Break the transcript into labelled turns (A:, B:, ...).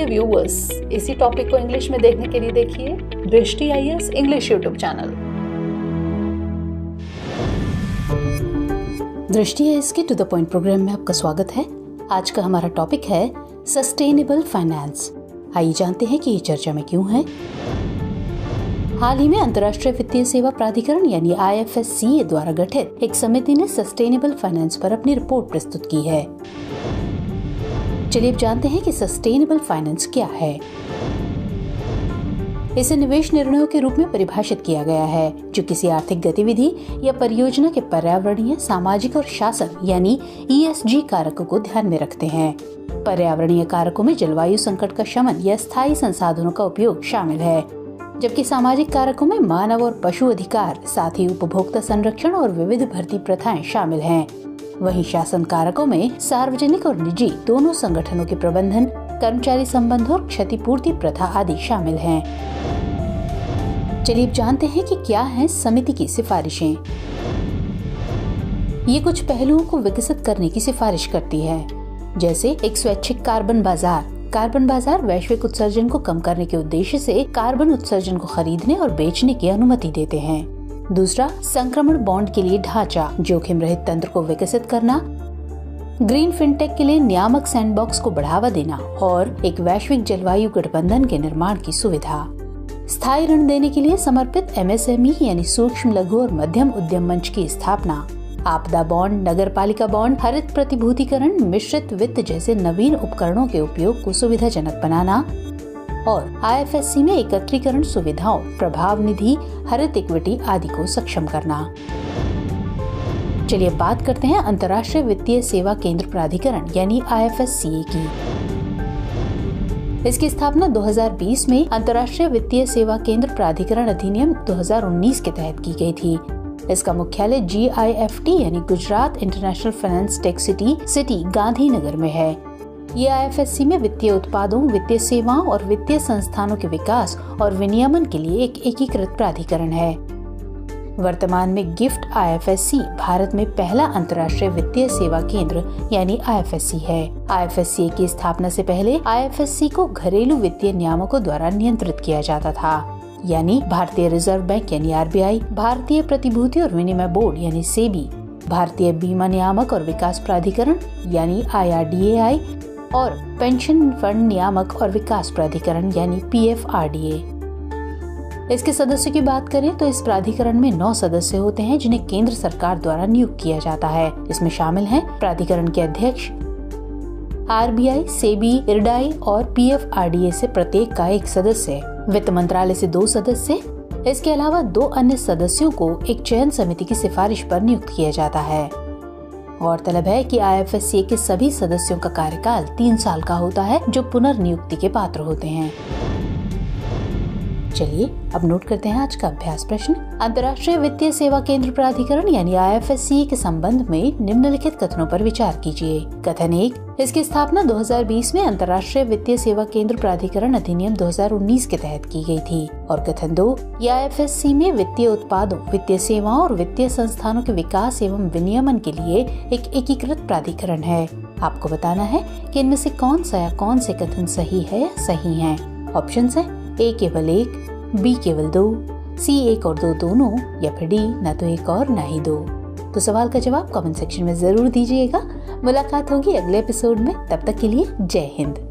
A: Viewers, इसी topic को English में देखने के लिए देखिए दृष्टि आईएएस इंग्लिश यूट्यूब चैनल।
B: दृष्टि आईएएस के टू द पॉइंट प्रोग्राम में आपका स्वागत है। आज का हमारा टॉपिक है सस्टेनेबल फाइनेंस। आइए जानते हैं कि ये चर्चा में क्यों है। हाल ही में अंतर्राष्ट्रीय वित्तीय सेवा प्राधिकरण यानी IFSCA द्वारा गठित एक समिति ने सस्टेनेबल फाइनेंस पर अपनी रिपोर्ट प्रस्तुत की है। चलिए अब जानते हैं कि सस्टेनेबल फाइनेंस क्या है। इसे निवेश निर्णयों के रूप में परिभाषित किया गया है जो किसी आर्थिक गतिविधि या परियोजना के पर्यावरणीय, सामाजिक और शासन यानी ESG कारकों को ध्यान में रखते हैं। पर्यावरणीय कारकों में जलवायु संकट का शमन या स्थायी संसाधनों का उपयोग शामिल है, जबकि सामाजिक कारकों में मानव और पशु अधिकार, साथ ही उपभोक्ता संरक्षण और विविध भर्ती प्रथाएं शामिल हैं। वहीं शासन कारकों में सार्वजनिक और निजी दोनों संगठनों के प्रबंधन, कर्मचारी संबंध और क्षतिपूर्ति प्रथा आदि शामिल हैं। चलिए अब जानते हैं कि क्या है समिति की सिफारिशें। ये कुछ पहलुओं को विकसित करने की सिफारिश करती है, जैसे एक स्वैच्छिक कार्बन बाजार। कार्बन बाजार वैश्विक उत्सर्जन को कम करने के उद्देश्य से कार्बन उत्सर्जन को खरीदने और बेचने की अनुमति देते हैं। दूसरा, संक्रमण बॉन्ड के लिए ढांचा, जोखिम रहित तंत्र को विकसित करना, ग्रीन फिनटेक के लिए नियामक सैंडबॉक्स को बढ़ावा देना और एक वैश्विक जलवायु गठबंधन के निर्माण की सुविधा। स्थायी ऋण देने के लिए समर्पित MSME यानी सूक्ष्म, लघु और मध्यम उद्यम मंच की स्थापना। आपदा बॉन्ड, नगर पालिका बॉन्ड, हरित प्रतिभूतिकरण, मिश्रित वित्त जैसे नवीन उपकरणों के उपयोग को सुविधाजनक बनाना और IFSC में एकत्रीकरण सुविधाओं, प्रभाव निधि, हरित इक्विटी आदि को सक्षम करना। चलिए बात करते हैं अंतर्राष्ट्रीय वित्तीय सेवा केंद्र प्राधिकरण यानी IFSCA की। इसकी स्थापना 2020 में अंतर्राष्ट्रीय वित्तीय सेवा केंद्र प्राधिकरण अधिनियम 2019 के तहत की गई थी। इसका मुख्यालय GIFT यानी Gujarat international finance tech city Gandhinagar में है। ये IFSC में वित्तीय उत्पादों, वित्तीय सेवाओं और वित्तीय संस्थानों के विकास और विनियमन के लिए एक एकीकृत प्राधिकरण है। वर्तमान में गिफ्ट IFSC भारत में पहला अंतर्राष्ट्रीय वित्तीय सेवा केंद्र यानी IFSC है। IFSC की स्थापना से पहले IFSC को घरेलू वित्तीय नियामकों द्वारा नियंत्रित किया जाता था, यानी भारतीय रिजर्व बैंक यानी RBI, भारतीय प्रतिभूति और विनिमय बोर्ड यानी SEBI, भारतीय बीमा नियामक और विकास प्राधिकरण यानी IRDAI और पेंशन फंड नियामक और विकास प्राधिकरण यानी PFRDA। इसके सदस्यों की बात करें तो इस प्राधिकरण में 9 सदस्य होते हैं जिन्हें केंद्र सरकार द्वारा नियुक्त किया जाता है। इसमें शामिल हैं प्राधिकरण के अध्यक्ष, RBI, SEBI, IRDAI और PFRDA से प्रत्येक का एक सदस्य, वित्त मंत्रालय से 2 सदस्य। इसके अलावा 2 अन्य सदस्यों को एक चयन समिति की सिफारिश पर नियुक्त किया जाता है। गौरतलब है कि IFSCA के सभी सदस्यों का कार्यकाल 3 साल का होता है, जो पुनर्नियुक्ति के पात्र होते हैं। चलिए अब नोट करते हैं आज का अभ्यास प्रश्न। अंतर्राष्ट्रीय वित्तीय सेवा केंद्र प्राधिकरण यानी IFSCA के संबंध में निम्नलिखित कथनों पर विचार कीजिए। कथन 1, इसकी स्थापना 2020 में अंतर्राष्ट्रीय वित्तीय सेवा केंद्र प्राधिकरण अधिनियम 2019 के तहत की गई थी। और कथन 2, ये IFSC में वित्तीय उत्पादों, वित्तीय सेवाओं और वित्तीय संस्थानों के विकास एवं विनियमन के लिए एक एकीकृत प्राधिकरण है। आपको बताना है कि इनमें से कौन सा या कौन से कथन सही है या सही है। ऑप्शन है A केवल 1, B केवल 2, C 1 और 2 दोनों, या फिर D न तो 1 और न ही 2। तो सवाल का जवाब कमेंट सेक्शन में जरूर दीजिएगा। मुलाकात होगी अगले एपिसोड में। तब तक के लिए जय हिंद।